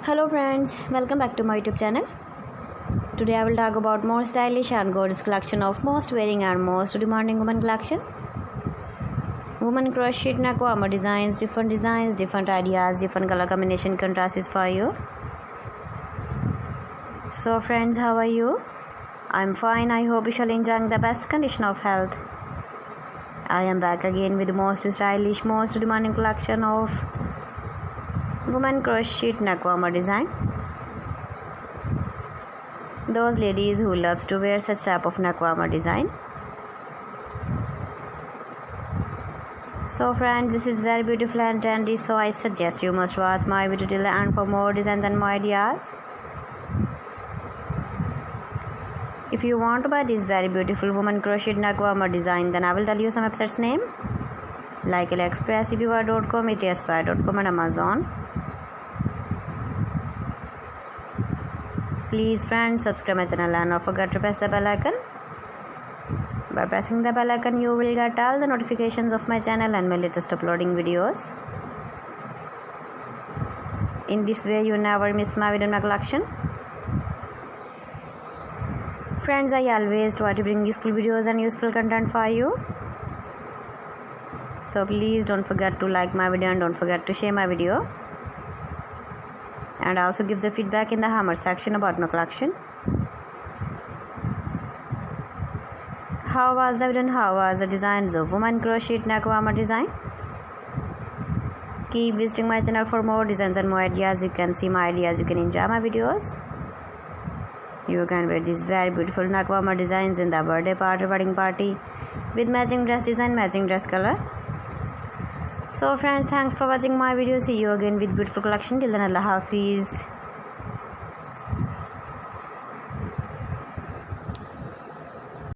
Hello friends, welcome back to my YouTube channel. Today I will talk about more stylish and gorgeous collection of most wearing and most demanding women collection. Women crochet neck warmer designs, different ideas, different color combination contrasts for you. So friends, how are you? I'm fine. I hope you shall enjoying the best condition of health. I am back again with the most stylish, most demanding collection of women crochet neck warmer design. Those ladies who loves to wear such type of neck warmer design. So friends, this is very beautiful and trendy, so I suggest you must watch my video till the end for more designs and more ideas. If you want to buy this very beautiful woman crochet neck warmer design, then I will tell you some websites name like AliExpress, eBay.com, etsy.com and Amazon. Please friends, subscribe my channel and don't forget to press the bell icon. By pressing the bell icon, you will get all the notifications of my channel and my latest uploading videos. In this way, you never miss my video in my collection. Friends, I always try to bring useful videos and useful content for you. So please don't forget to like my video and don't forget to share my video. And also give the feedback in the hammer section about my collection. How was the video and how was the designs of woman crochet neck warmer design? Keep visiting my channel for more designs and more ideas. You can see my ideas, you can enjoy my videos. You can wear these very beautiful neck warmer designs in the birthday party, wedding party with matching dress design, matching dress color. So friends, thanks for watching my video. See you again with beautiful collection. Till then, Allah Hafiz.